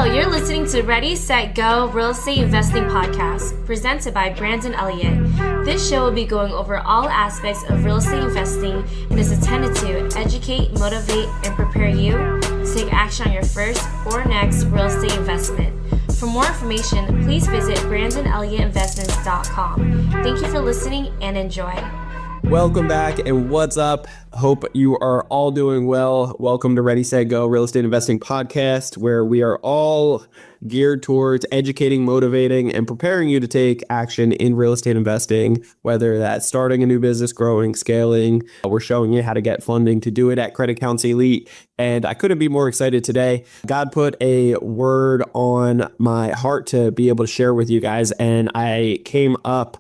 Hello, you're listening to Ready, Set, Go Real Estate Investing Podcast, presented by Brandon Elliott. This show will be going over all aspects of real estate investing and is intended to educate, motivate, and prepare you to take action on your first or next real estate investment. For more information, please visit BrandonElliottInvestments.com. Thank you for listening and enjoy. Welcome back, and what's up? Hope you are all doing well. Welcome to Ready, Set, Go Real Estate Investing Podcast, where we are all geared towards educating, motivating, and preparing you to take action in real estate investing, whether that's starting a new business, growing, scaling. We're showing you how to get funding to do it at Credit Counsel Elite, and I couldn't be more excited today. God put a word on my heart to be able to share with you guys, and I came up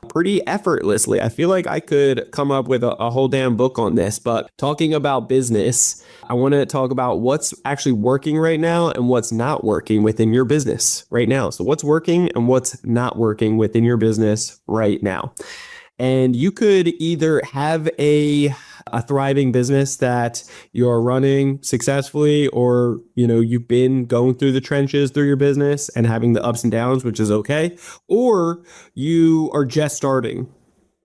pretty effortlessly. I feel like I could come up with a whole damn book on this, but talking about business, I want to talk about what's actually working right now and what's not working within your business right now. So what's working and what's not working within your business right now. And you could either have a thriving business that you're running successfully, or, you've been going through the trenches through your business and having the ups and downs, which is okay, or you are just starting.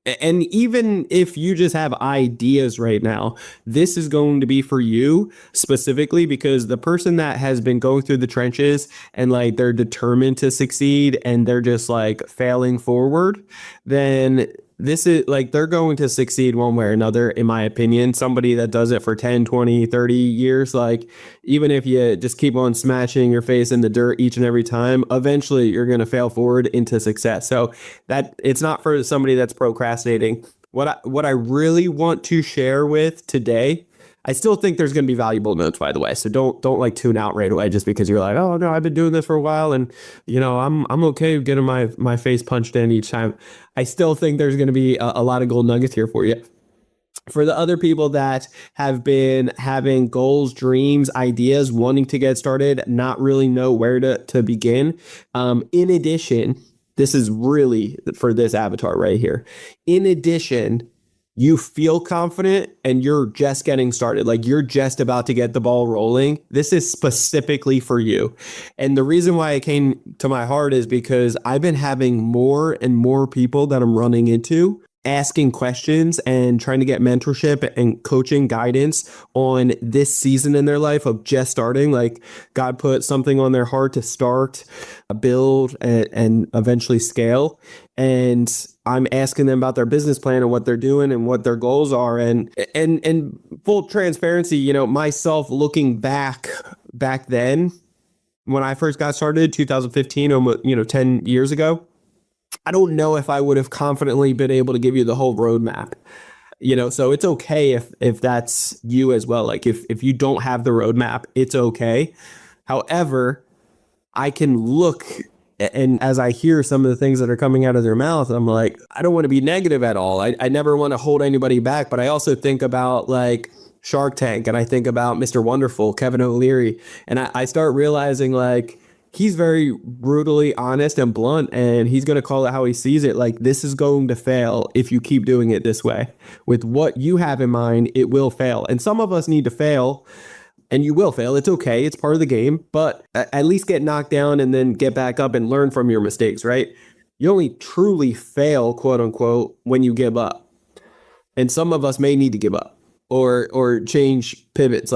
And even if you just have ideas right now, this is going to be for you specifically, because the person that has been going through the trenches and they're determined to succeed and they're just failing forward, then this is they're going to succeed one way or another, in my opinion. Somebody that does it for 10, 20, 30 years, even if you just keep on smashing your face in the dirt each and every time, eventually you're going to fail forward into success. So that it's not for somebody that's procrastinating. What I really want to share with today, I still think there's going to be valuable notes, by the way. So don't tune out right away just because you're like, oh no, I've been doing this for a while and I'm okay getting my face punched in each time. I still think there's going to be a lot of gold nuggets here for you. For the other people that have been having goals, dreams, ideas, wanting to get started, not really know where to begin. In addition, this is really for this avatar right here. In addition, you feel confident and you're just getting started, you're just about to get the ball rolling. This is specifically for you. And the reason why it came to my heart is because I've been having more and more people that I'm running into asking questions and trying to get mentorship and coaching guidance on this season in their life of just starting. God put something on their heart to start, build, and eventually scale. And I'm asking them about their business plan and what they're doing and what their goals are. And full transparency, myself looking back then when I first got started, 2015, almost, 10 years ago, I don't know if I would have confidently been able to give you the whole roadmap, so it's okay if that's you as well. If you don't have the roadmap, it's okay. However, I can look, and as I hear some of the things that are coming out of their mouth, I'm like, I don't want to be negative at all. I never want to hold anybody back, but I also think about Shark Tank, and I think about Mr. Wonderful, Kevin O'Leary, and I start realizing he's very brutally honest and blunt, and he's going to call it how he sees it. This is going to fail if you keep doing it this way. With what you have in mind, it will fail. And some of us need to fail, and you will fail. It's okay. It's part of the game, but at least get knocked down and then get back up and learn from your mistakes, right? You only truly fail, quote unquote, when you give up. And some of us may need to give up or change pivots,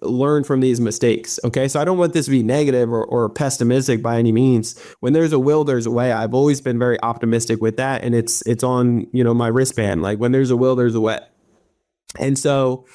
learn from these mistakes. Okay. So I don't want this to be negative or pessimistic by any means. When there's a will, there's a way. I've always been very optimistic with that. And it's on, my wristband. When there's a will, there's a way. And so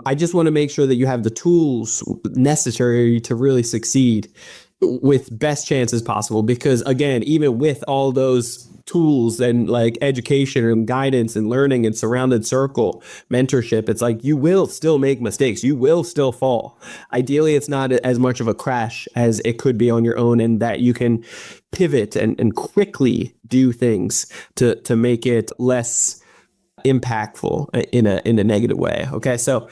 I just want to make sure that you have the tools necessary to really succeed with best chances possible. Because again, even with all those tools and education and guidance and learning and surrounded circle mentorship, it's you will still make mistakes. You will still fall. Ideally, it's not as much of a crash as it could be on your own, and that you can pivot and quickly do things to make it less impactful in a negative way. Okay. So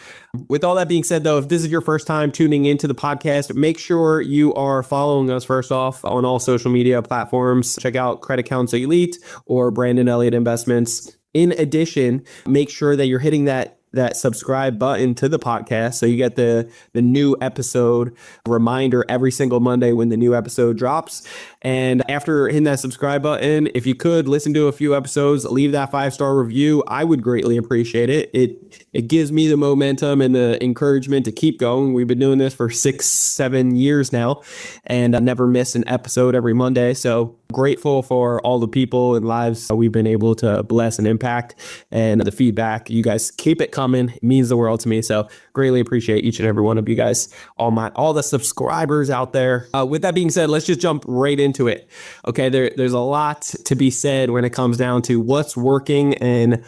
with all that being said, though, if this is your first time tuning into the podcast, make sure you are following us first off on all social media platforms. Check out Credit Counsel Elite or Brandon Elliott Investments. In addition, make sure that you're hitting that that subscribe button to the podcast so you get the new episode reminder every single Monday when the new episode drops. And after hitting that subscribe button, if you could listen to a few episodes, leave that 5-star review. I would greatly appreciate it. It gives me the momentum and the encouragement to keep going. We've been doing this for 6-7 years now, and I never miss an episode every Monday. So grateful for all the people and lives we've been able to bless and impact, and the feedback. You guys keep it coming. It means the world to me. So greatly appreciate each and every one of you guys, all the subscribers out there. With that being said, let's just jump right into it. Okay, there's a lot to be said when it comes down to what's working and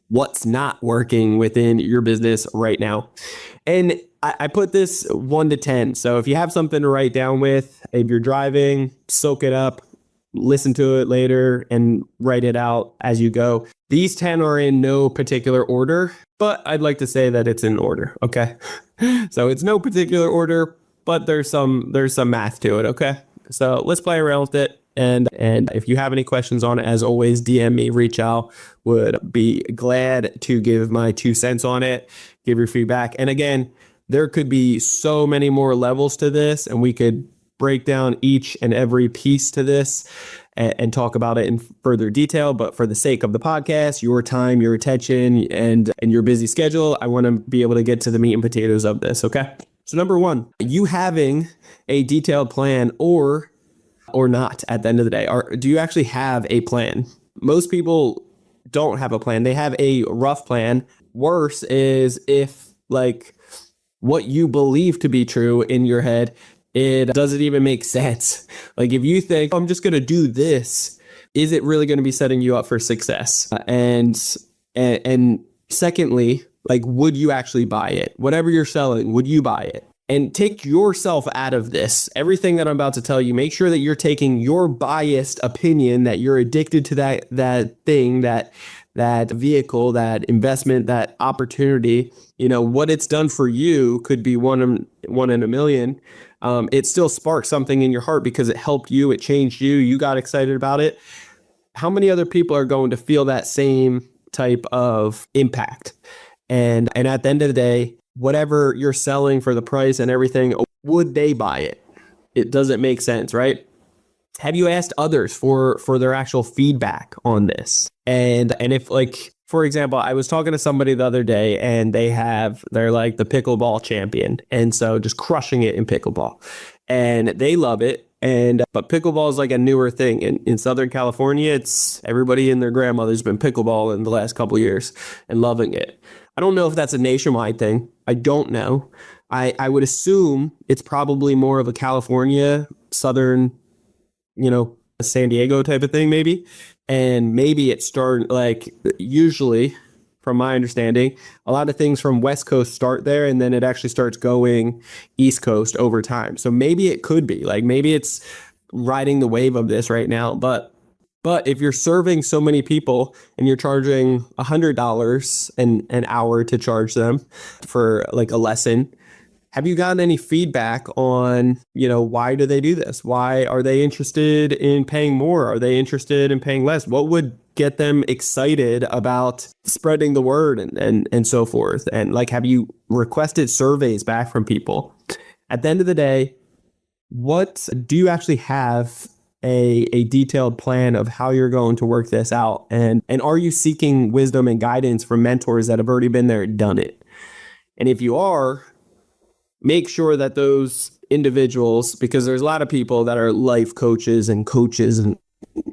what's not working within your business right now. And I put this 1 to 10. So if you have something to write down with, if you're driving, soak it up, listen to it later, and write it out as you go. These 10 are in no particular order, but I'd like to say that it's in order. Okay. So it's no particular order, but there's some math to it. Okay. So let's play around with it. And if you have any questions on it, as always, DM me, reach out. Would be glad to give my 2 cents on it, give your feedback. And again, there could be so many more levels to this, and we could break down each and every piece to this and talk about it in further detail. But for the sake of the podcast, your time, your attention, and your busy schedule, I want to be able to get to the meat and potatoes of this. Okay. So number 1, you having a detailed plan or not at the end of the day, or do you actually have a plan? Most people don't have a plan. They have a rough plan. Worse is if like what you believe to be true in your head, it doesn't even make sense. Like if you think, I'm just going to do this, is it really going to be setting you up for success? And secondly, like, would you actually buy it? Whatever you're selling, would you buy it? And take yourself out of this. Everything that I'm about to tell you, make sure that you're taking your biased opinion, that you're addicted to that thing, that vehicle, that investment, that opportunity. You know, what it's done for you could be one in a million. It still sparked something in your heart because it helped you, it changed you, you got excited about it. How many other people are going to feel that same type of impact? And at the end of the day, whatever you're selling for the price and everything, would they buy it? It doesn't make sense, right? Have you asked others for their actual feedback on this? And if, like, for example, I was talking to somebody the other day, and they're like the pickleball champion, and so just crushing it in pickleball, and they love it. But pickleball is like a newer thing in Southern California. It's everybody and their grandmother's been pickleball in the last couple of years and loving it. I don't know if that's a nationwide thing. I don't know. I would assume it's probably more of a California, Southern, San Diego type of thing, maybe. And maybe it started, like, usually, from my understanding, a lot of things from West Coast start there, and then it actually starts going East Coast over time. So maybe it could be, like, maybe it's riding the wave of this right now. But if you're serving so many people and you're charging $100 an hour to charge them for like a lesson, have you gotten any feedback on, why do they do this? Why are they interested in paying more? Are they interested in paying less? What would get them excited about spreading the word and so forth? And like, have you requested surveys back from people? At the end of the day, what do you actually have a detailed plan of how you're going to work this out? And are you seeking wisdom and guidance from mentors that have already been there and done it? And if you are, make sure that those individuals, because there's a lot of people that are life coaches and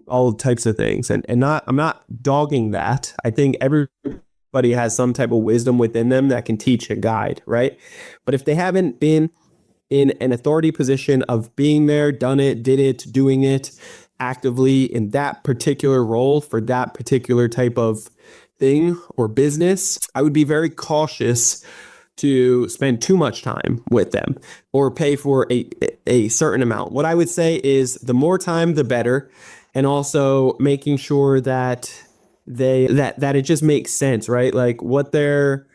all types of things. And I'm not dogging that. I think everybody has some type of wisdom within them that can teach a guide, right? But if they haven't been in an authority position of being there, done it, did it, doing it actively in that particular role for that particular type of thing or business, I would be very cautious to spend too much time with them or pay for a certain amount. What I would say is the more time, the better. And also making sure that that it just makes sense, right? Like what they're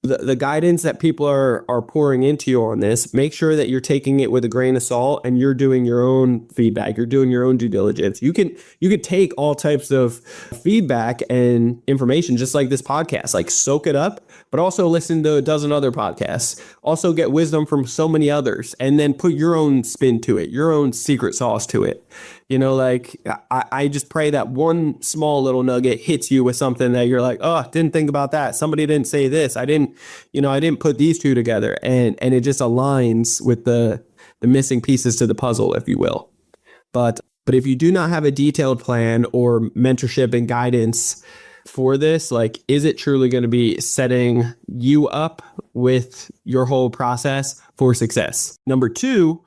the guidance that people are pouring into you on this, make sure that you're taking it with a grain of salt and you're doing your own feedback. You're doing your own due diligence. You can take all types of feedback and information, just like this podcast, like soak it up, but also listen to a dozen other podcasts. Also get wisdom from so many others, and then put your own spin to it, your own secret sauce to it. Like I just pray that one small little nugget hits you with something that you're like, oh, didn't think about that. Somebody didn't say this. I didn't put these two together, and it just aligns with the missing pieces to the puzzle, if you will. But if you do not have a detailed plan or mentorship and guidance for this, like, is it truly going to be setting you up with your whole process for success? Number 2,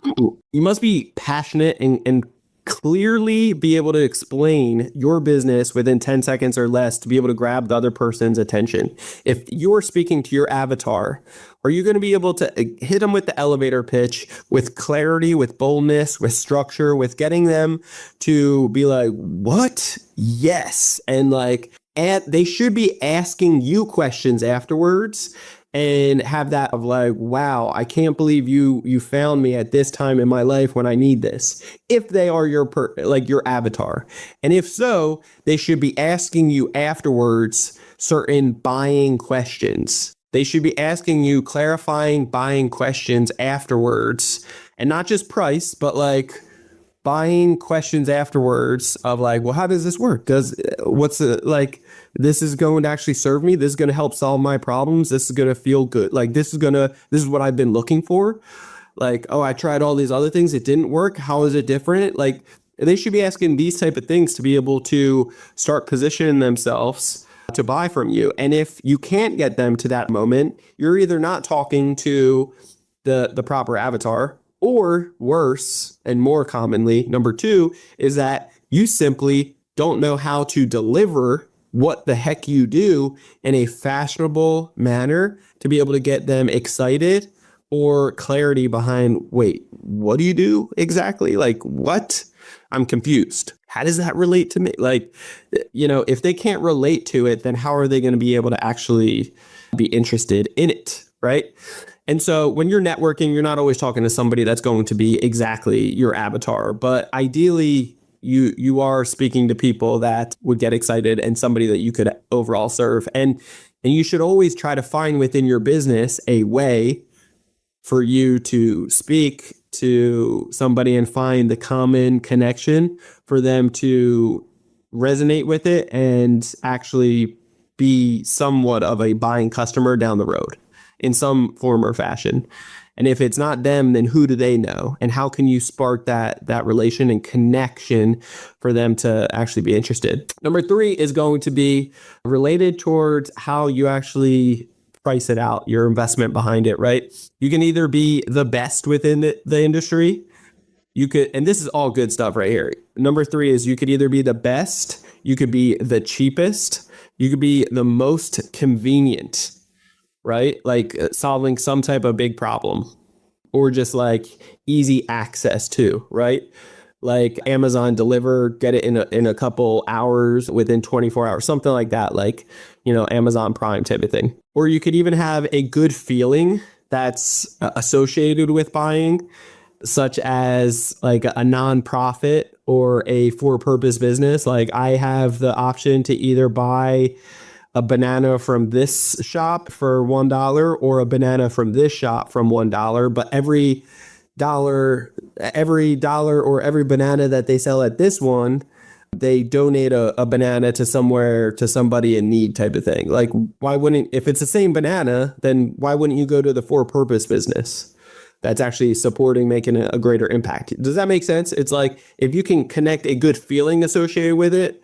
you must be passionate and clearly be able to explain your business within 10 seconds or less to be able to grab the other person's attention. If you're speaking to your avatar, are you going to be able to hit them with the elevator pitch with clarity, with boldness, with structure, with getting them to be like, what? Yes. And they should be asking you questions afterwards, and have that of like, wow, I can't believe you found me at this time in my life when I need this. If they are your avatar. And if so, they should be asking you afterwards certain buying questions. They should be asking you clarifying buying questions afterwards, and not just price, but buying questions afterwards of like, well, how does this work? This is going to actually serve me. This is going to help solve my problems. This is going to feel good. This is what I've been looking for. Oh, I tried all these other things. It didn't work. How is it different? They should be asking these type of things to be able to start positioning themselves to buy from you. And if you can't get them to that moment, you're either not talking to the proper avatar, or worse, and more commonly, number 2, is that you simply don't know how to deliver what the heck you do in a fashionable manner to be able to get them excited or clarity behind, wait, what do you do exactly? What? I'm confused. How does that relate to me? If they can't relate to it, then how are they going to be able to actually be interested in it, right? And so when you're networking, you're not always talking to somebody that's going to be exactly your avatar, but ideally you are speaking to people that would get excited and somebody that you could overall serve. And you should always try to find within your business a way for you to speak to somebody and find the common connection for them to resonate with it and actually be somewhat of a buying customer down the road in some form or fashion. And if it's not them, then who do they know? And how can you spark that relation and connection for them to actually be interested? Number 3 is going to be related towards how you actually price it out, your investment behind it, right? You can either be the best within the industry. You could, and this is all good stuff right here. Number 3 is you could either be the best, you could be the cheapest, you could be the most convenient, right? Solving some type of big problem, or just easy access to, right? Amazon deliver, get it in a couple hours, within 24 hours, something like that, Amazon Prime type of thing. Or you could even have a good feeling that's associated with buying, such as a nonprofit or a for-purpose business. I have the option to either buy a banana from this shop for $1 or a banana from this shop from $1, but every dollar or every banana that they sell at this one, they donate a banana to somebody in need type of thing. Why wouldn't, if it's the same banana, then why wouldn't you go to the for-purpose business that's actually supporting making a greater impact? Does that make sense? It's if you can connect a good feeling associated with it,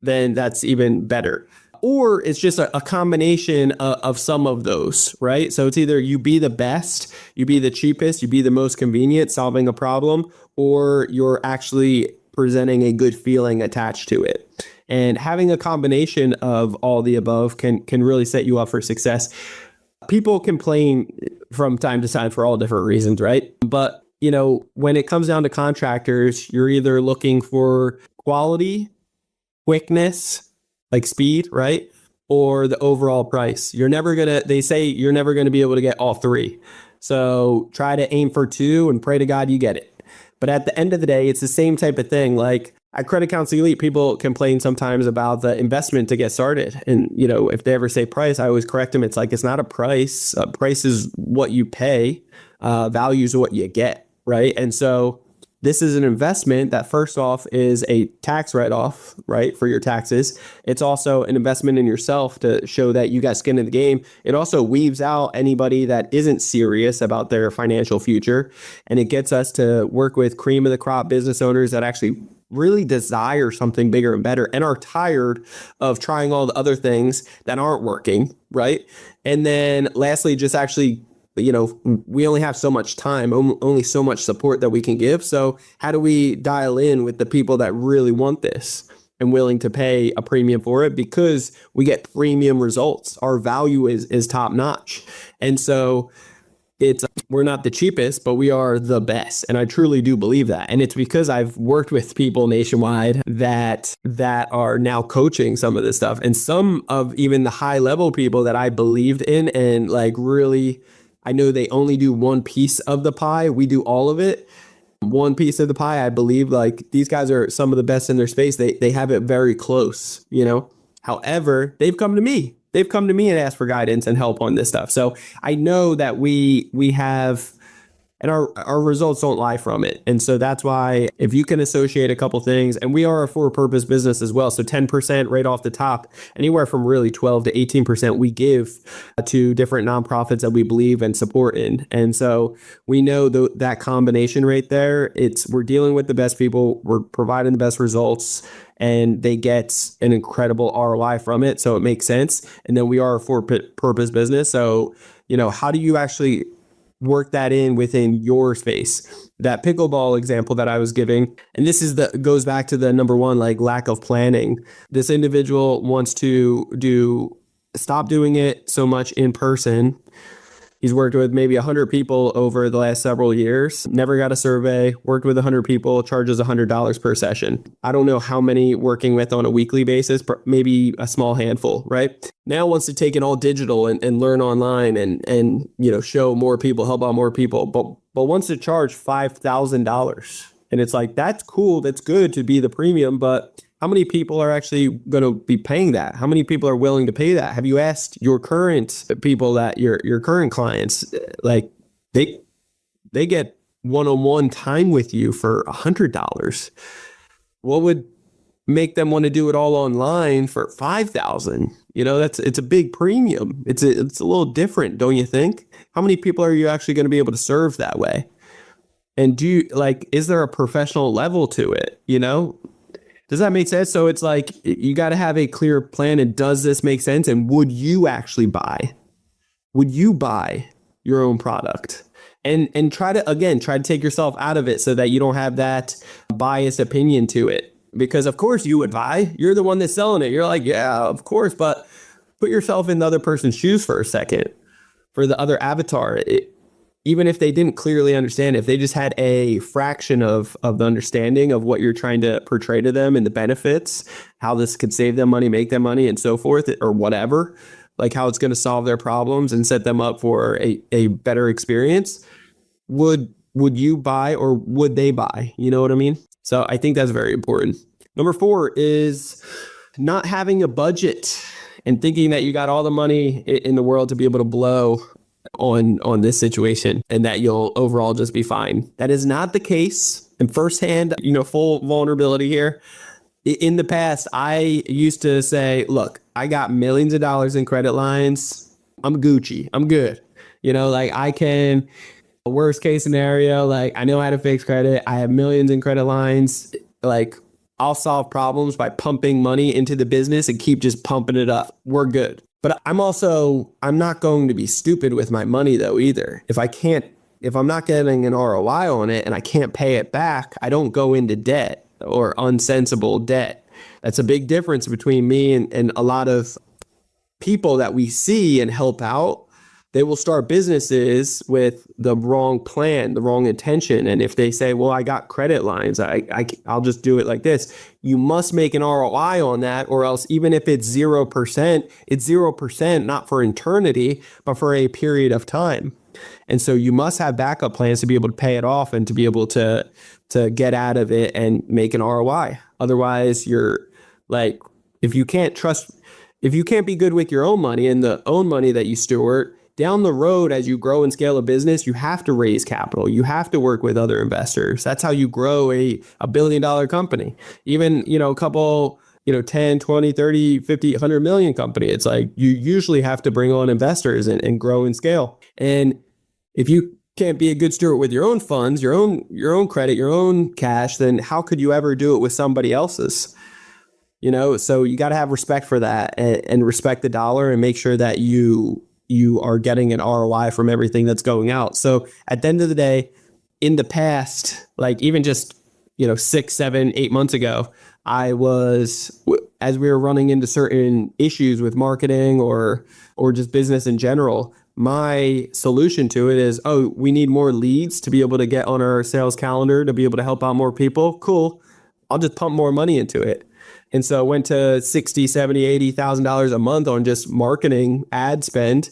then that's even better. Or it's just a combination of some of those, right? So it's either you be the best, you be the cheapest, you be the most convenient solving a problem, or you're actually presenting a good feeling attached to it. And having a combination of all the above can really set you up for success. People complain from time to time for all different reasons, right? But, when it comes down to contractors, you're either looking for quality, quickness, speed, right? or the overall price. They say you're never going to be able to get all three. So try to aim for two and pray to God you get it. But at the end of the day, it's the same type of thing. Like at Credit Counsel Elite, people complain sometimes about the investment to get started. And, if they ever say price, I always correct them. It's like, it's not a price. Price is what you pay. Value is what you get, right? And so this is an investment that first off is a tax write-off, right, for your taxes. It's also an investment in yourself to show that you got skin in the game. It also weaves out anybody that isn't serious about their financial future. And it gets us to work with cream of the crop business owners that actually really desire something bigger and better and are tired of trying all the other things that aren't working, right? And then lastly, just actually we only have so much time, only so much support that we can give. So how do we dial in with the people that really want this and willing to pay a premium for it? Because we get premium results. Our value is top notch. And so we're not the cheapest, but we are the best. And I truly do believe that. And it's because I've worked with people nationwide that are now coaching some of this stuff. And some of even the high level people that I believed in and like really, I know they only do one piece of the pie. We do all of it. One piece of the pie, I believe, like these guys are some of the best in their space. They have it very close, However, they've come to me. They've come to me and asked for guidance and help on this stuff. So I know that we have, and our results don't lie from it. And so that's why if you can associate a couple things, and we are a for-purpose business as well. So 10% right off the top, anywhere from really 12 to 18% we give to different nonprofits that we believe and support in. And so we know that combination right there, we're dealing with the best people, we're providing the best results, and they get an incredible ROI from it. So it makes sense. And then we are a for-purpose business. So, how do you actually work that in within your space? That pickleball example that I was giving, and this goes back to the number one, like lack of planning. This individual wants to stop doing it so much in person. He's worked with maybe 100 people over the last several years, never got a survey, worked with 100 people, charges $100 per session. I don't know how many working with on a weekly basis, maybe a small handful, right? Now wants to take it all digital and learn online and show more people, help out more people, but wants to charge $5,000. And it's like, that's cool, that's good to be the premium, but how many people are actually going to be paying that? How many people are willing to pay that? Have you asked your current people, that your current clients, like they get one-on-one time with you for $100? What would make them want to do it all online for $5,000? It's a big premium. It's a little different, don't you think? How many people are you actually going to be able to serve that way? And is there a professional level to it? Does that make sense? So it's like, you got to have a clear plan. And does this make sense? And would you actually buy? Would you buy your own product? And try to take yourself out of it so that you don't have that biased opinion to it. Because of course you would buy. You're the one that's selling it. You're like, yeah, of course. But put yourself in the other person's shoes for a second. For the other avatar, even if they didn't clearly understand, if they just had a fraction of the understanding of what you're trying to portray to them and the benefits, how this could save them money, make them money, and so forth, or whatever, like how it's going to solve their problems and set them up for a better experience, would you buy, or would they buy? You know what I mean? So I think that's very important. Number 4 is not having a budget and thinking that you got all the money in the world to be able to blow on this situation and that you'll overall just be fine. That is not the case. And firsthand, full vulnerability here. In the past, I used to say, look, I got millions of dollars in credit lines. I'm Gucci. I'm good. I can, worst case scenario, I know how to fix credit. I have millions in credit lines. I'll solve problems by pumping money into the business and keep just pumping it up. We're good. But I'm not going to be stupid with my money though either. If I'm not getting an ROI on it and I can't pay it back, I don't go into debt or unsensible debt. That's a big difference between me and a lot of people that we see and help out. they will start businesses with the wrong plan, the wrong intention. And if they say, well, I got credit lines, I'll just do it like this. You must make an ROI on that, or else even if it's 0%, it's 0%, not for eternity, but for a period of time. And so you must have backup plans to be able to pay it off and to be able to get out of it and make an ROI. Otherwise, you're like, if you can't be good with your own money and the own money that you steward, down the road, as you grow and scale a business, you have to raise capital. You have to work with other investors. That's how you grow a $1 billion company. Even, a couple, 10, 20, 30, 50, 100 million company. It's like you usually have to bring on investors and grow and scale. And if you can't be a good steward with your own funds, your own credit, your own cash, then how could you ever do it with somebody else's? So you got to have respect for that and respect the dollar and make sure that you are getting an ROI from everything that's going out. So at the end of the day, in the past, like even just, 6, 7, 8 months ago, I was, as we were running into certain issues with marketing or just business in general, my solution to it is, we need more leads to be able to get on our sales calendar, to be able to help out more people. Cool. I'll just pump more money into it. And so I went to $60,000, $70,000, $80,000 a month on just marketing ad spend.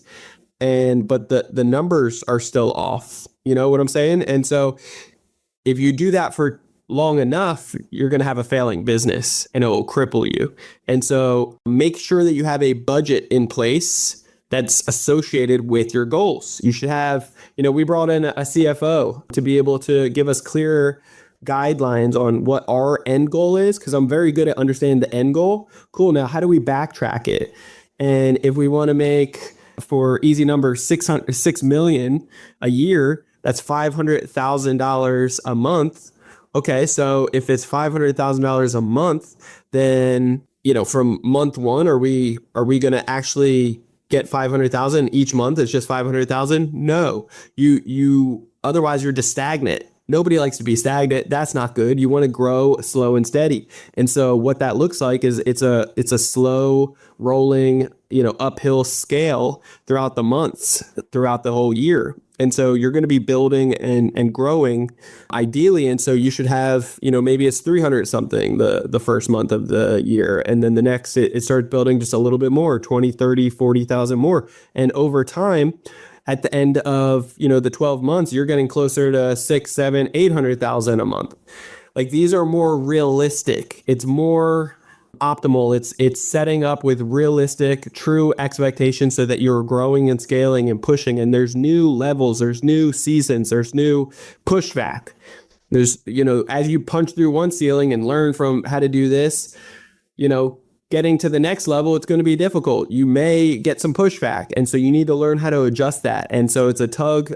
But the numbers are still off. You know what I'm saying? And so if you do that for long enough, you're going to have a failing business and it will cripple you. And so make sure that you have a budget in place that's associated with your goals. You should have, we brought in a CFO to be able to give us clear guidelines on what our end goal is, because I'm very good at understanding the end goal. Cool. Now, how do we backtrack it? And if we want to make, for easy numbers, $6 million a year, that's $500,000 a month. Okay, so if it's $500,000 a month, then from month one, are we going to actually get 500,000 each month? It's just 500,000. No, you otherwise you're just stagnant. Nobody likes to be stagnant. That's not good. You want to grow slow and steady. And so what that looks like is it's a slow rolling, uphill scale throughout the months, throughout the whole year. And so you're going to be building and growing ideally. And so you should have, maybe it's 300 something the first month of the year. And then the next, it starts building just a little bit more, 20, 30, 40,000 more. And over time, at the end of, the 12 months, you're getting closer to 6, 7, 800,000 a month. Like these are more realistic. It's more optimal. It's setting up with realistic, true expectations so that you're growing and scaling and pushing. And there's new levels, there's new seasons, there's new pushback. There's, as you punch through one ceiling and learn from how to do this, getting to the next level, it's going to be difficult. You may get some pushback. And so you need to learn how to adjust that. And so it's a tug,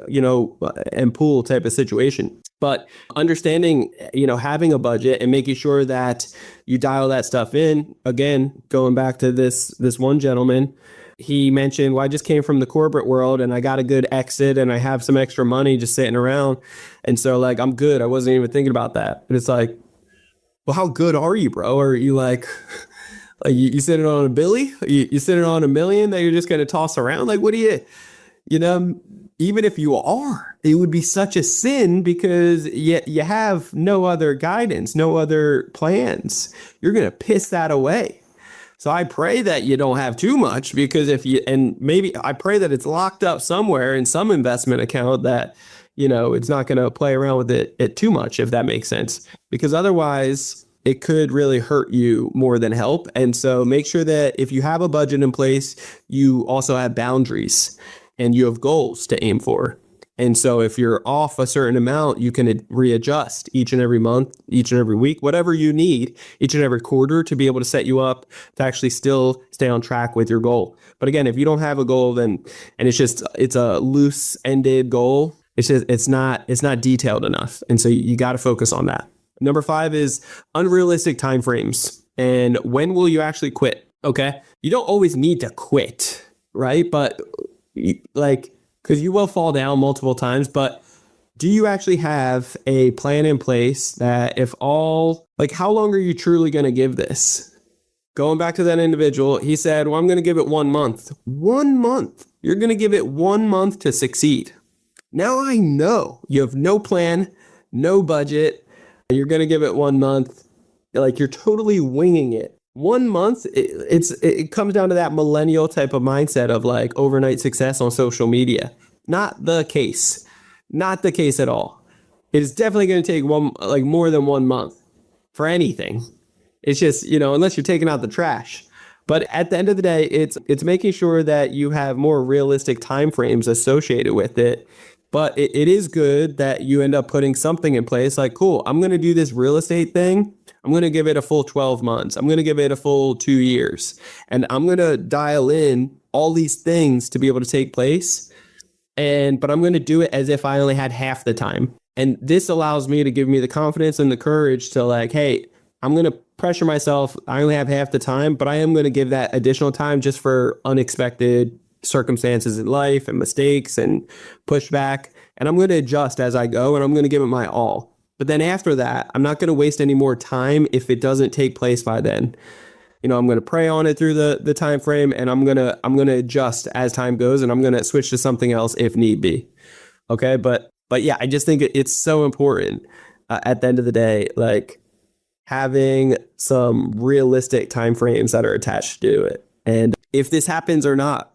and pull type of situation. But understanding, having a budget and making sure that you dial that stuff in. Again, going back to this one gentleman, he mentioned, well, I just came from the corporate world and I got a good exit and I have some extra money just sitting around. And so like, I'm good. I wasn't even thinking about that. And it's like, well, how good are you, bro? Or are you like you sitting on a billy? You sitting on $1 million that you're just going to toss around? Like, what do you even if you are, it would be such a sin because you have no other guidance, no other plans. You're going to piss that away. So I pray that you don't have too much, because maybe I pray that it's locked up somewhere in some investment account that, it's not going to play around with it too much, if that makes sense, because otherwise it could really hurt you more than help. And so make sure that if you have a budget in place, you also have boundaries and you have goals to aim for. And so if you're off a certain amount, you can readjust each and every month, each and every week, whatever you need, each and every quarter to be able to set you up to actually still stay on track with your goal. But again, if you don't have a goal, then, and it's a loose ended goal, it's not detailed enough. And so you got to focus on that. Number 5 is unrealistic timeframes. And when will you actually quit? Okay. You don't always need to quit, right? But because you will fall down multiple times, but do you actually have a plan in place that how long are you truly going to give this? going back to that individual, he said, well, I'm going to give it 1 month. 1 month. You're going to give it 1 month to succeed. Now I know you have no plan, no budget. You're going to give it 1 month. Like, you're totally winging it. 1 month, it comes down to that millennial type of mindset of like overnight success on social media. Not the case. Not the case at all. It is definitely going to take more than 1 month for anything. It's just, unless you're taking out the trash. But at the end of the day, it's making sure that you have more realistic timeframes associated with it. But it is good that you end up putting something in place like, cool, I'm going to do this real estate thing. I'm going to give it a full 12 months. I'm going to give it a full 2 years. And I'm going to dial in all these things to be able to take place. But I'm going to do it as if I only had half the time. And this allows me to give me the confidence and the courage to like, hey, I'm going to pressure myself. I only have half the time, but I am going to give that additional time just for unexpected circumstances in life and mistakes and pushback. And I'm going to adjust as I go, and I'm going to give it my all. But then after that, I'm not going to waste any more time if it doesn't take place by then. I'm going to pray on it through the time frame, and I'm going to adjust as time goes, and I'm going to switch to something else if need be. Okay, but yeah, I just think it's so important at the end of the day, like having some realistic time frames that are attached to it. And if this happens or not,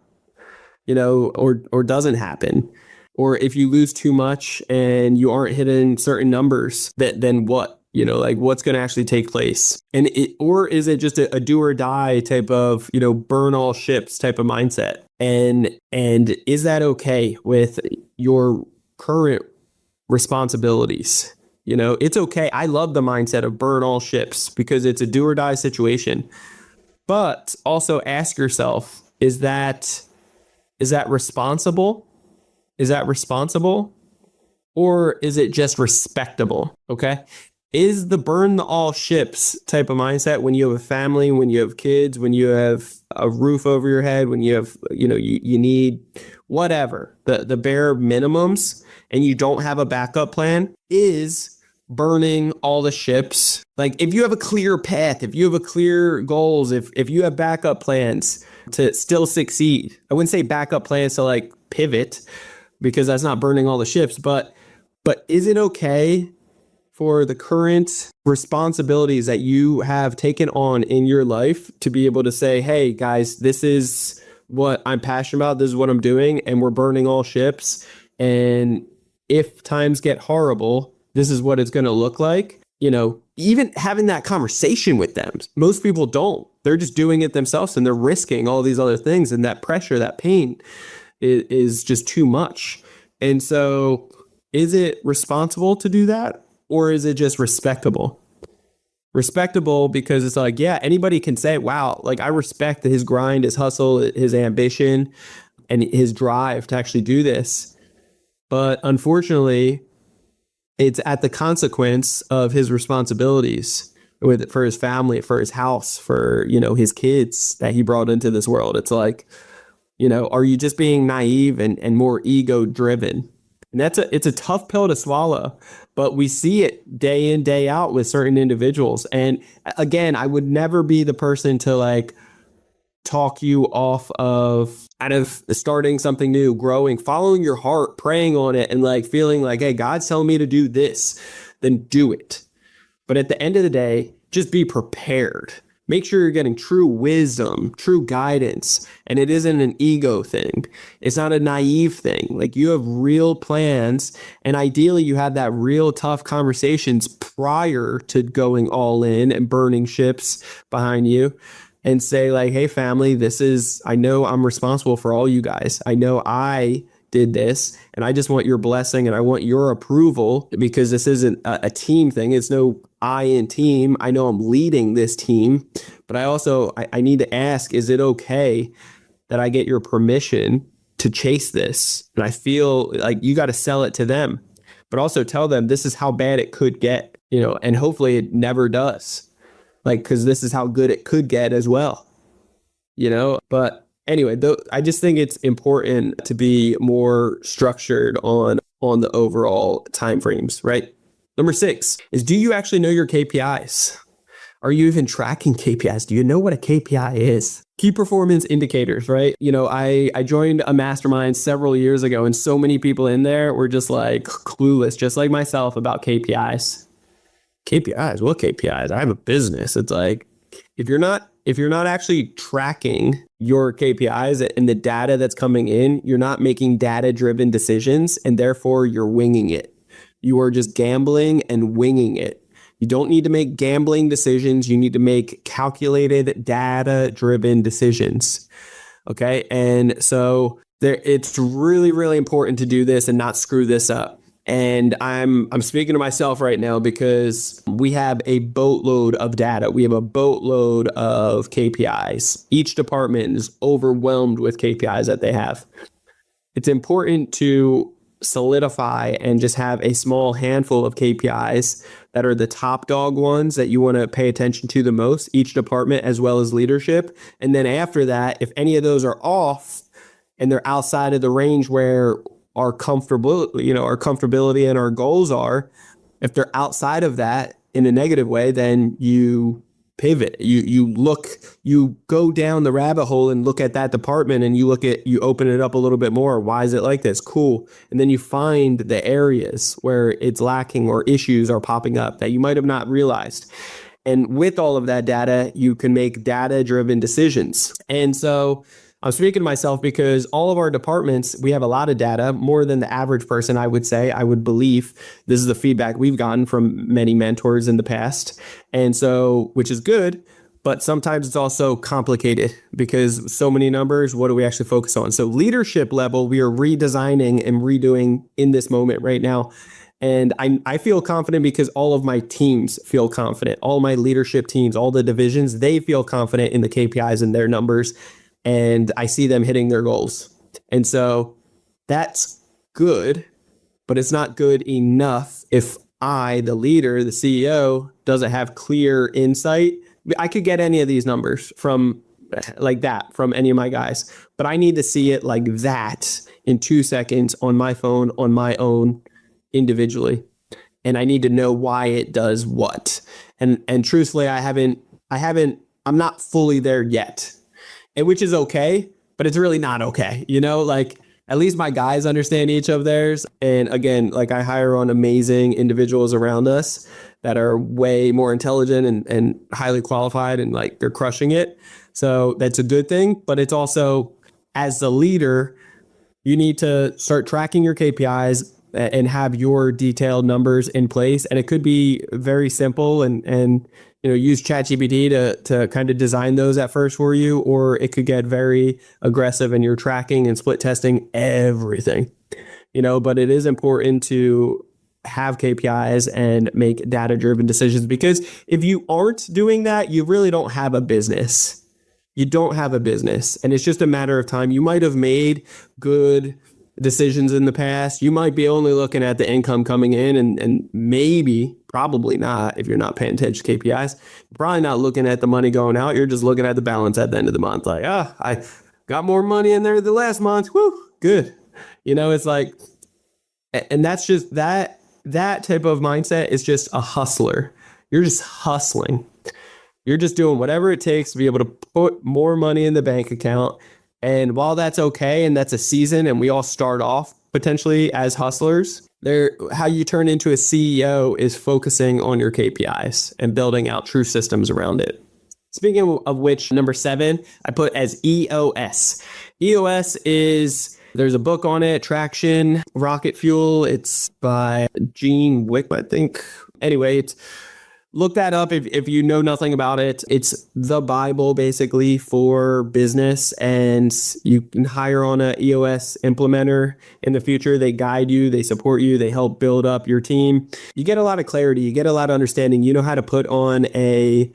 or doesn't happen, or if you lose too much and you aren't hitting certain numbers, then what? What's going to actually take place? Or is it just a do or die type of, burn all ships type of mindset? And is that okay with your current responsibilities? It's okay. I love the mindset of burn all ships because it's a do or die situation. But also ask yourself, is that responsible? Is that responsible? Or is it just respectable? Okay. Is the burn all ships type of mindset when you have a family, when you have kids, when you have a roof over your head, when you have, you need whatever, the bare minimums, and you don't have a backup plan, is burning all the ships. Like, if you have a clear path, if you have a clear goals, if you have backup plans to still succeed, I wouldn't say backup plans to like pivot, because that's not burning all the ships, but is it okay for the current responsibilities that you have taken on in your life to be able to say, hey guys, this is what I'm passionate about, this is what I'm doing, and we're burning all ships, and if times get horrible, this is what it's going to look like. Even having that conversation with them. Most people don't. They're just doing it themselves, and they're risking all these other things, and that pressure, that pain is just too much. And so is it responsible to do that? Or is it just respectable? Respectable because it's like, yeah, anybody can say, wow, like I respect his grind, his hustle, his ambition, and his drive to actually do this. But unfortunately, it's at the consequence of his responsibilities for his family, for his house, for, his kids that he brought into this world. It's like, are you just being naive and more ego driven? And it's a tough pill to swallow, but we see it day in, day out with certain individuals. And again, I would never be the person to like talk you out of starting something new, growing, following your heart, praying on it, and like feeling like, hey, God's telling me to do this, then do it. But at the end of the day, just be prepared. Make sure you're getting true wisdom, true guidance, and it isn't an ego thing. It's not a naive thing. Like, you have real plans, and ideally you have that real tough conversations prior to going all in and burning ships behind you, and say like, hey family, I know I'm responsible for all you guys. I know I did this, and I just want your blessing and I want your approval, because this isn't a team thing. It's no I in team. I know I'm leading this team, but I need to ask, is it okay that I get your permission to chase this? And I feel like you got to sell it to them, but also tell them this is how bad it could get, and hopefully it never does. Like, because this is how good it could get as well, but anyway, I just think it's important to be more structured on the overall timeframes, right? Number 6 is, do you actually know your KPIs? Are you even tracking KPIs? Do you know what a KPI is? Key performance indicators, right? I joined a mastermind several years ago, and so many people in there were just like clueless, just like myself, about KPIs. KPIs? What KPIs? I have a business. It's like, if you're not actually tracking your KPIs and the data that's coming in, you're not making data-driven decisions, and therefore you're winging it. You are just gambling and winging it. You don't need to make gambling decisions. You need to make calculated, data-driven decisions. Okay. And so it's really, really important to do this and not screw this up. And I'm speaking to myself right now because we have a boatload of data. We have a boatload of KPIs. Each department is overwhelmed with KPIs that they have. It's important to solidify and just have a small handful of KPIs that are the top dog ones that you want to pay attention to the most, each department as well as leadership. And then after that, if any of those are off and they're outside of the range where our comfortability and our goals are, if they're outside of that in a negative way, then you pivot. You go down the rabbit hole and look at that department, and you open it up a little bit more. Why is it like this? Cool. And then you find the areas where it's lacking or issues are popping up that you might have not realized. And with all of that data, you can make data-driven decisions. And so I'm speaking to myself because all of our departments, we have a lot of data, more than the average person, I would say. I would believe this is the feedback we've gotten from many mentors in the past. And so, which is good, but sometimes it's also complicated because so many numbers, what do we actually focus on? So leadership level, we are redesigning and redoing in this moment right now. And I feel confident because all of my teams feel confident. All my leadership teams, all the divisions, they feel confident in the KPIs and their numbers. And I see them hitting their goals. And so that's good, but it's not good enough if I, the leader, the CEO, doesn't have clear insight. I could get any of these numbers from any of my guys, but I need to see it like that in 2 seconds on my phone, on my own, individually. And I need to know why it does what. And truthfully, I'm not fully there yet. And which is okay, but it's really not okay. At least my guys understand each of theirs. And again, I hire on amazing individuals around us that are way more intelligent and highly qualified, and they're crushing it. So that's a good thing. But it's also, as the leader, you need to start tracking your KPIs and have your detailed numbers in place. And it could be very simple and use ChatGPT to kind of design those at first for you, or it could get very aggressive and you're tracking and split testing everything, but it is important to have KPIs and make data-driven decisions, because if you aren't doing that, you really don't have a business. You don't have a business, and it's just a matter of time. You might have made good decisions in the past. You might be only looking at the income coming in and probably not, if you're not paying attention to KPIs, you're probably not looking at the money going out. You're just looking at the balance at the end of the month. I got more money in there the last month. Woo, good. It's like, and that's just that type of mindset is just a hustler. You're just hustling. You're just doing whatever it takes to be able to put more money in the bank account. And while that's okay, and that's a season, and we all start off potentially as hustlers, how you turn into a CEO is focusing on your KPIs and building out true systems around it. Speaking of which, number 7, I put as EOS. EOS is, there's a book on it, Traction, Rocket Fuel. It's by Gene Wick, I think. Anyway, look that up if you know nothing about it. It's the Bible basically for business, and you can hire on a EOS implementer in the future. They guide you, they support you, they help build up your team. You get a lot of clarity, you get a lot of understanding. You know how to put on a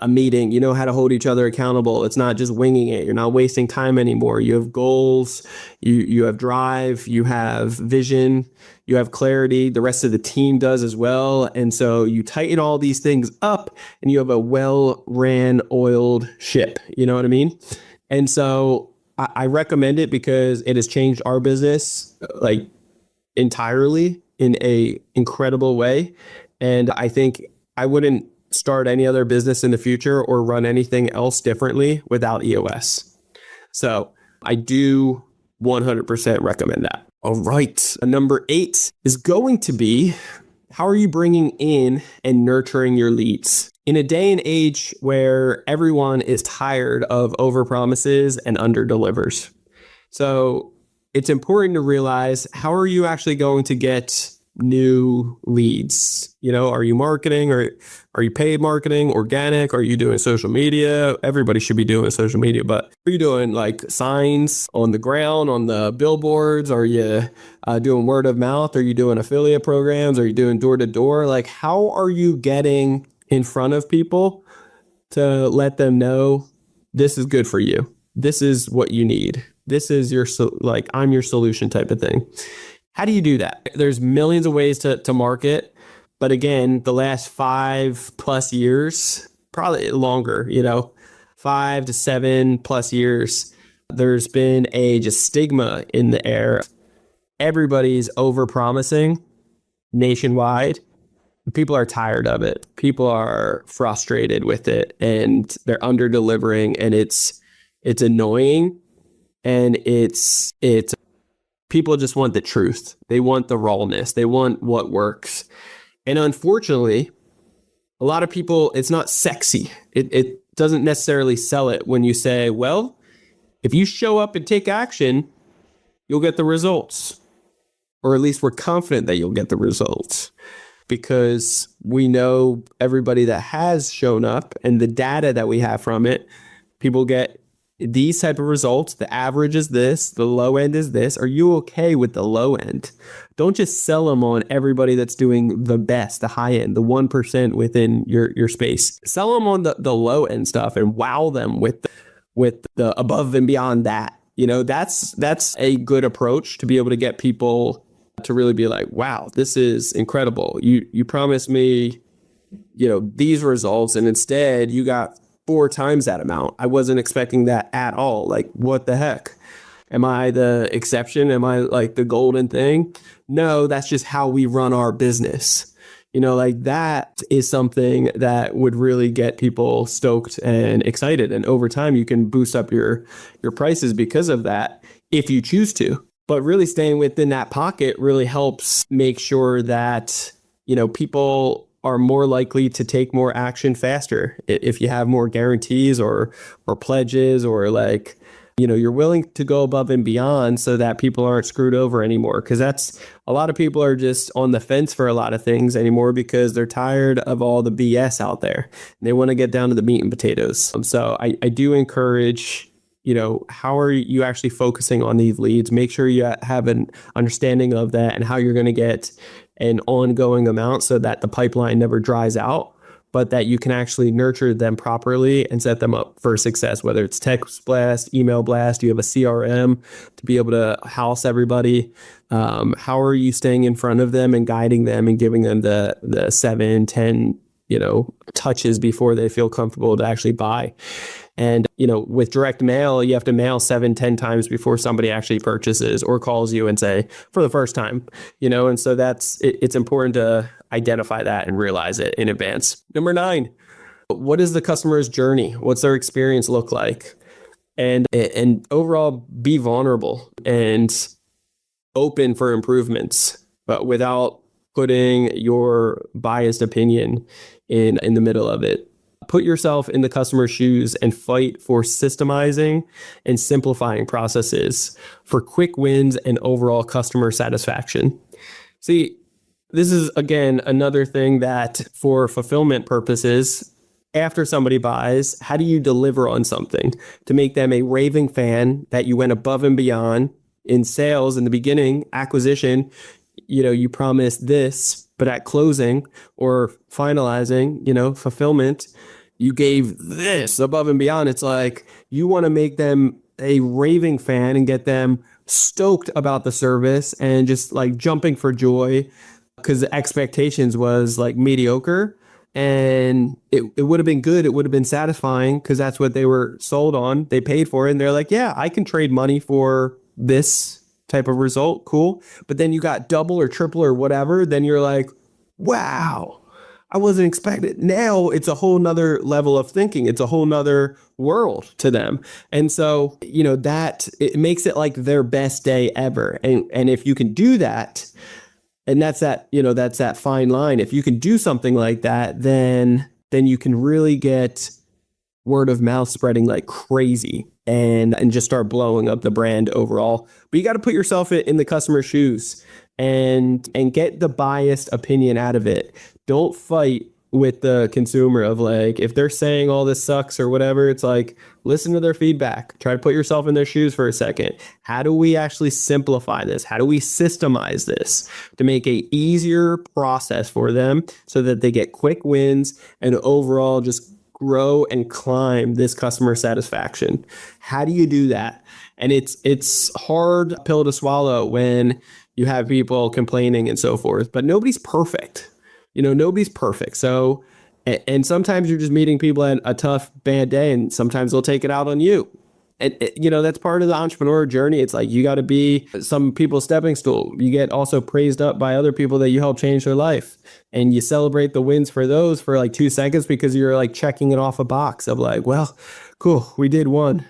meeting, you know how to hold each other accountable. It's not just winging it. You're not wasting time anymore. You have goals, you have drive, you have vision, you have clarity. The rest of the team does as well. And so you tighten all these things up and you have a well-ran, oiled ship. You know what I mean? And so I recommend it because it has changed our business entirely in a incredible way. And I think I wouldn't start any other business in the future or run anything else differently without EOS. So I do 100% recommend that. All right. Number 8 is going to be, how are you bringing in and nurturing your leads? In a day and age where everyone is tired of overpromises and underdelivers. So it's important to realize, how are you actually going to get new leads? Are you marketing, or are you paid marketing, organic? Are you doing social media? Everybody should be doing social media, but are you doing like signs on the ground, on the billboards? Are you doing word of mouth? Are you doing affiliate programs? Are you doing door to door? Like, how are you getting in front of people to let them know this is good for you? This is what you need. This is your, I'm your solution type of thing. How do you do that? There's millions of ways to market. But again, the last 5+ years, probably longer, 5 to 7+ years, there's been a just stigma in the air. Everybody's over-promising nationwide. People are tired of it. People are frustrated with it, and they're under-delivering, and it's annoying, and it's people just want the truth. They want the rawness. They want what works. And unfortunately, a lot of people, it's not sexy. It doesn't necessarily sell it when you say, well, if you show up and take action, you'll get the results. Or at least we're confident that you'll get the results, because we know everybody that has shown up and the data that we have from it, people get these type of results. The average is this, the low end is this. Are you okay with the low end? Don't just sell them on everybody that's doing the best, the high end, the 1% within your space. Sell them on the low end stuff and wow them with the above and beyond that. That's a good approach to be able to get people to really be like, wow, this is incredible. You promised me, these results, and instead you got 4 times that amount. I wasn't expecting that at all. Like, what the heck? Am I the exception? Am I like the golden thing? No, that's just how we run our business. That is something that would really get people stoked and excited. And over time, you can boost up your prices because of that, if you choose to. But really staying within that pocket really helps make sure that, people are more likely to take more action faster if you have more guarantees or pledges, or you're willing to go above and beyond so that people aren't screwed over anymore. Because that's, a lot of people are just on the fence for a lot of things anymore because they're tired of all the BS out there. They want to get down to the meat and potatoes. So I do encourage, how are you actually focusing on these leads? Make sure you have an understanding of that and how you're going to get an ongoing amount so that the pipeline never dries out, but that you can actually nurture them properly and set them up for success, whether it's text blast, email blast, you have a CRM to be able to house everybody. How are you staying in front of them and guiding them and giving them the 7, 10, touches before they feel comfortable to actually buy? And, with direct mail, you have to mail 7, 10 times before somebody actually purchases or calls you and say, for the first time, and so it's important to identify that and realize it in advance. Number 9, what is the customer's journey? What's their experience look like? And overall, be vulnerable and open for improvements, but without putting your biased opinion in the middle of it. Put yourself in the customer's shoes and fight for systemizing and simplifying processes for quick wins and overall customer satisfaction. See, this is, again, another thing that for fulfillment purposes, after somebody buys, how do you deliver on something to make them a raving fan that you went above and beyond in sales in the beginning, acquisition? You promised this, but at closing or finalizing, fulfillment, you gave this above and beyond. It's like you want to make them a raving fan and get them stoked about the service and just like jumping for joy, because the expectations was like mediocre, and it would have been good. It would have been satisfying because that's what they were sold on. They paid for it and they're like, yeah, I can trade money for this type of result. Cool. But then you got double or triple or whatever. Then you're like, wow, I wasn't expecting it. Now it's a whole nother level of thinking. It's a whole nother world to them. And so, that it makes it like their best day ever. And if you can do that, and that's that fine line. If you can do something like that, then you can really get word of mouth spreading like crazy and just start blowing up the brand overall. But you got to put yourself in the customer's shoes and get the biased opinion out of it. Don't fight with the consumer of like, if they're saying all this sucks or whatever, it's like, listen to their feedback. Try to put yourself in their shoes for a second. How do we actually simplify this? How do we systemize this to make a easier process for them so that they get quick wins and overall just grow and climb this customer satisfaction? How do you do that? And it's hard pill to swallow when you have people complaining and so forth, but nobody's perfect. Nobody's perfect. So, and sometimes you're just meeting people at a tough, bad day, and sometimes they'll take it out on you. And, that's part of the entrepreneur journey. It's like, you got to be some people's stepping stool. You get also praised up by other people that you help change their life. And you celebrate the wins for those for like 2 seconds because you're like checking it off a box of like, well, cool, we did one.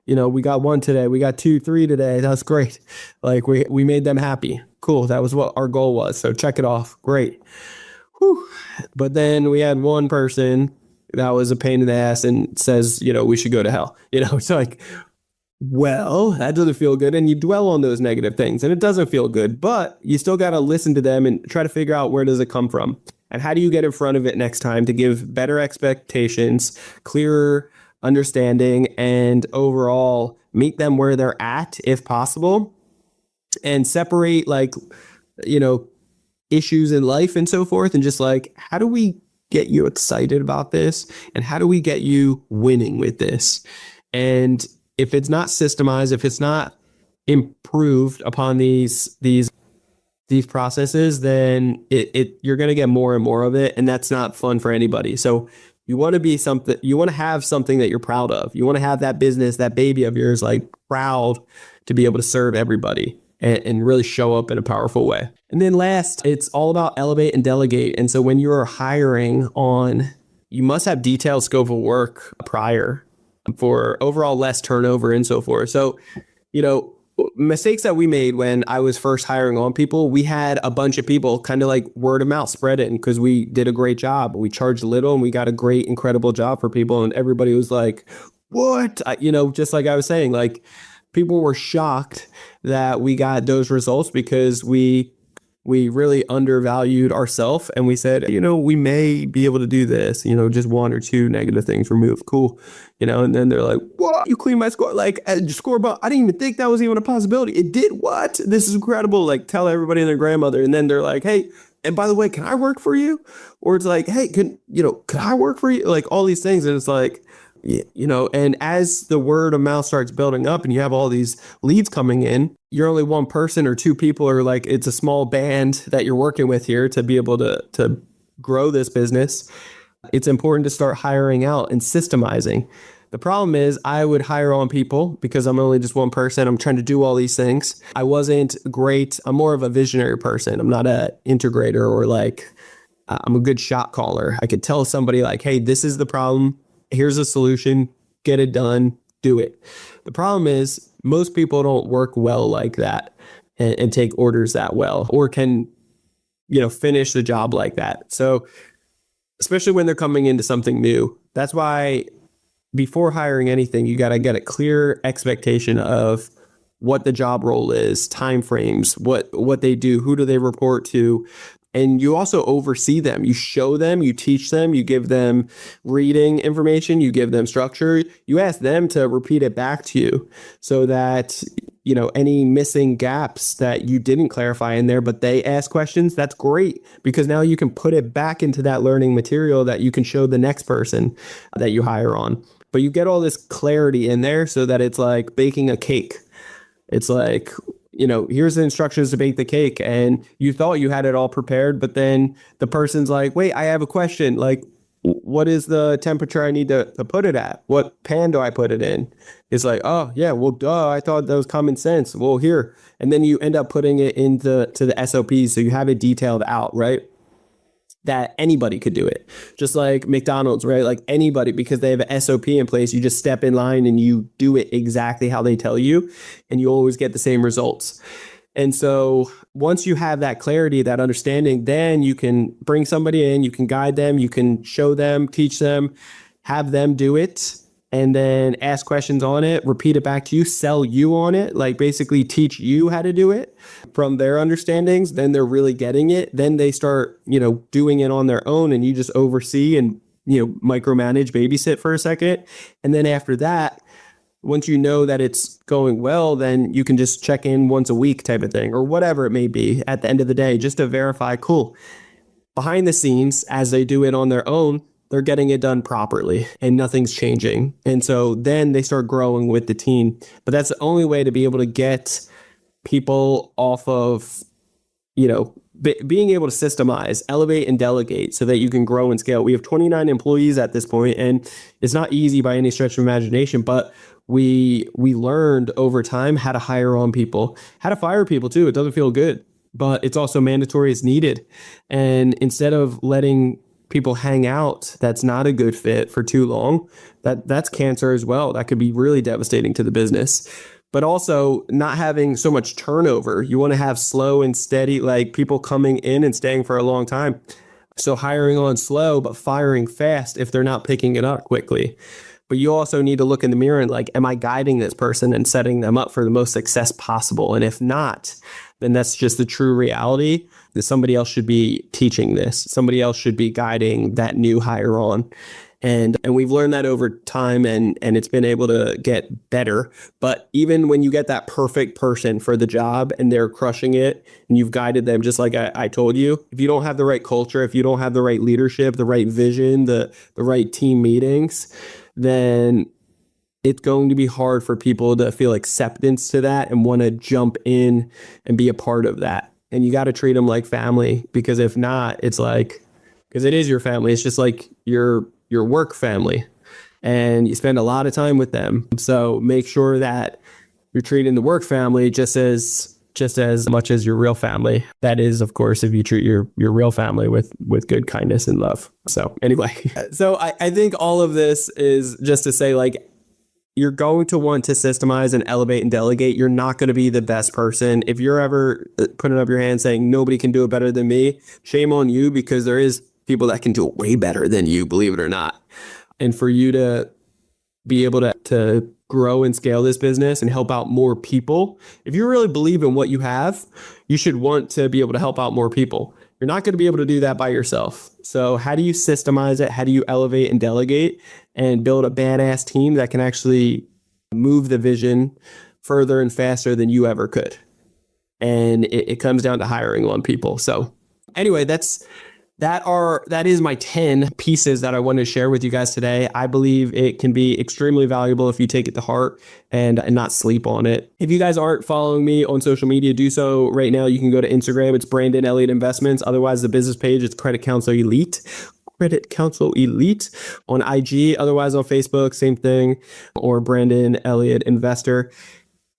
We got one today. We got 2, 3 today. That's great. Like we made them happy. Cool. That was what our goal was. So check it off. Great. Whew. But then we had one person that was a pain in the ass and says, we should go to hell. It's like, well, that doesn't feel good. And you dwell on those negative things and it doesn't feel good, but you still got to listen to them and try to figure out where does it come from and how do you get in front of it next time to give better expectations, clearer understanding, and overall meet them where they're at if possible, and separate issues in life and so forth, and just like, how do we get you excited about this and how do we get you winning with this? And if it's not systemized, if it's not improved upon these processes, then you're going to get more and more of it, and that's not fun for anybody. So you want to have something that you're proud of. You want to have that business, that baby of yours, like proud to be able to serve everybody and really show up in a powerful way. And then last, it's all about elevate and delegate. And so when you're hiring you must have detailed scope of work prior for overall less turnover and so forth. So, mistakes that we made when I was first hiring on people, we had a bunch of people kind of like word of mouth spread it because we did a great job. We charged little and we got a great, incredible job for people. And everybody was like, what? Just like I was saying, like people were shocked that we got those results because we really undervalued ourselves and we said, we may be able to do this, just 1 or 2 negative things removed. Cool. And then they're like, what? You clean my score, like scoreboard. I didn't even think that was even a possibility. It did what? This is incredible. Like tell everybody and their grandmother. And then they're like, hey, and by the way, can I work for you? Or it's like, hey, could I work for you? Like all these things. And it's like, and as the word of mouth starts building up and you have all these leads coming in, you're only one person or 2 people, or like it's a small band that you're working with here to be able to grow this business. It's important to start hiring out and systemizing. The problem is I would hire on people because I'm only just one person. I'm trying to do all these things. I wasn't great. I'm more of a visionary person. I'm not an integrator or like I'm a good shot caller. I could tell somebody like, hey, this is the problem. Here's a solution, get it done, do it. The problem is most people don't work well like that and take orders that well or can, finish the job like that. So especially when they're coming into something new, that's why before hiring anything, you got to get a clear expectation of what the job role is, timeframes, what they do, who do they report to. And you also oversee them. You show them, you teach them, you give them reading information, you give them structure. You ask them to repeat it back to you so that, any missing gaps that you didn't clarify in there, but they ask questions, that's great because now you can put it back into that learning material that you can show the next person that you hire on. But you get all this clarity in there so that it's like baking a cake. It's like, here's the instructions to bake the cake. And you thought you had it all prepared, but then the person's like, wait, I have a question. Like, what is the temperature I need to put it at? What pan do I put it in? It's like, oh, yeah, well, duh, I thought that was common sense. Well, here. And then you end up putting it into the SOPs. So you have it detailed out, right? that anybody could do it. Just like McDonald's, right? Like anybody, because they have an SOP in place, you just step in line and you do it exactly how they tell you, and you always get the same results. And so once you have that clarity, that understanding, then you can bring somebody in, you can guide them, you can show them, teach them, have them do it, and then ask questions on it, repeat it back to you, sell you on it, like basically teach you how to do it from their understandings. Then they're really getting it. Then they start, doing it on their own, and you just oversee and, micromanage, babysit for a second. And then after that, once you know that it's going well, then you can just check in once a week type of thing, or whatever it may be at the end of the day, just to verify, cool. Behind the scenes, as they do it on their own, they're getting it done properly and nothing's changing. And so then they start growing with the team. But that's the only way to be able to get people off of, being able to systemize, elevate, and delegate so that you can grow and scale. We have 29 employees at this point, and it's not easy by any stretch of imagination, but we learned over time how to hire on people, how to fire people too. It doesn't feel good, but it's also mandatory. It's needed. And instead of letting people hang out that's not a good fit for too long, that's cancer as well. That could be really devastating to the business. But also not having so much turnover. You want to have slow and steady, like people coming in and staying for a long time. So hiring on slow, but firing fast if they're not picking it up quickly. But you also need to look in the mirror and like, am I guiding this person and setting them up for the most success possible? And if not, then that's just the true reality that somebody else should be teaching this. Somebody else should be guiding that new hire on. And we've learned that over time, and it's been able to get better. But even when you get that perfect person for the job and they're crushing it and you've guided them, just like I told you, if you don't have the right culture, if you don't have the right leadership, the right vision, the right team meetings, then it's going to be hard for people to feel acceptance to that and want to jump in and be a part of that. And you got to treat them like family, because if not, it's like, because it is your family. It's just like your work family, and you spend a lot of time with them. So make sure that you're treating the work family just as much as your real family. That is, of course, if you treat your real family with good kindness and love. So anyway, so I think all of this is just to say, like, you're going to want to systemize and elevate and delegate. You're not going to be the best person. If you're ever putting up your hand saying nobody can do it better than me, shame on you, because there is people that can do it way better than you, believe it or not. And for you to be able to grow and scale this business and help out more people, if you really believe in what you have, you should want to be able to help out more people. You're not going to be able to do that by yourself. So how do you systemize it? How do you elevate and delegate and build a badass team that can actually move the vision further and faster than you ever could? And it comes down to hiring on people. So anyway, that is my 10 pieces that I wanted to share with you guys today. I believe it can be extremely valuable if you take it to heart and not sleep on it. If you guys aren't following me on social media, do so right now. You can go to Instagram. It's Brandon Elliott Investments. Otherwise, the business page, it's Credit Counsel Elite. Credit Counsel Elite on IG. Otherwise, on Facebook, same thing. Or Brandon Elliott Investor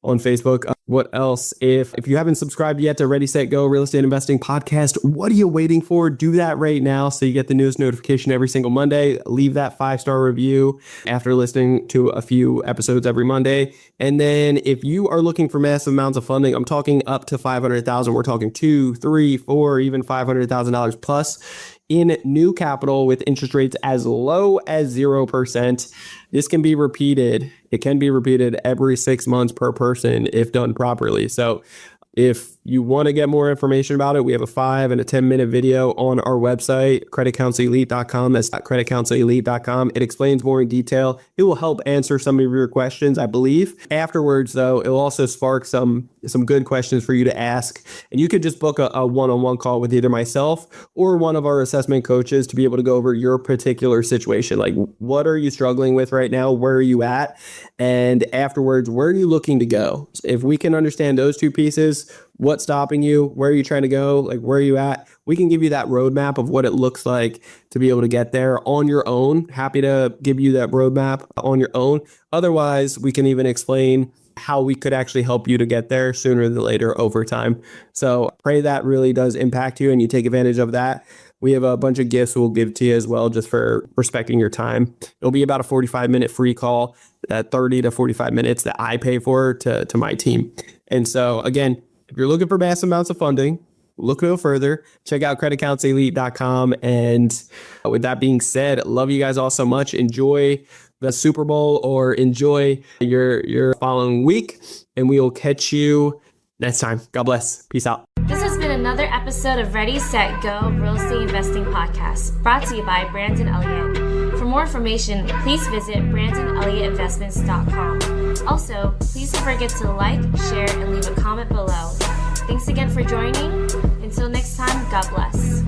on Facebook. What else? If you haven't subscribed yet to Ready, Set, Go Real Estate Investing Podcast, what are you waiting for? Do that right now so you get the newest notification every single Monday. Leave that 5-star review after listening to a few episodes every Monday. And then if you are looking for massive amounts of funding, I'm talking up to $500,000. We're talking $2, $3, $4, even $500,000 plus in new capital with interest rates as low as 0%. This can be repeated. It can be repeated every 6 months per person if done properly. So if you want to get more information about it, we have a 5 and a 10-minute video on our website, creditcounselelite.com. That's creditcounselelite.com. It explains more in detail. It will help answer some of your questions, I believe. Afterwards, though, it will also spark some good questions for you to ask. And you could just book a one-on-one call with either myself or one of our assessment coaches to be able to go over your particular situation. Like, what are you struggling with right now? Where are you at? And afterwards, where are you looking to go? If we can understand those two pieces, what's stopping you? Where are you trying to go? Like, where are you at? We can give you that roadmap of what it looks like to be able to get there on your own. Happy to give you that roadmap on your own. Otherwise, we can even explain how we could actually help you to get there sooner than later over time. So pray that really does impact you and you take advantage of that. We have a bunch of gifts we'll give to you as well, just for respecting your time. It'll be about a 45-minute free call, 30 to 45 minutes that I pay for to my team. And so again, if you're looking for massive amounts of funding, look no further. Check out creditaccounts.elite.com. And with that being said, love you guys all so much. Enjoy the Super Bowl or enjoy your following week. And we will catch you next time. God bless. Peace out. This has been another episode of Ready, Set, Go Real Estate Investing Podcast, brought to you by Brandon Elliott. For more information, please visit BrandonElliottInvestments.com. Also, please don't forget to like, share, and leave a comment below. Thanks again for joining. Until next time, God bless.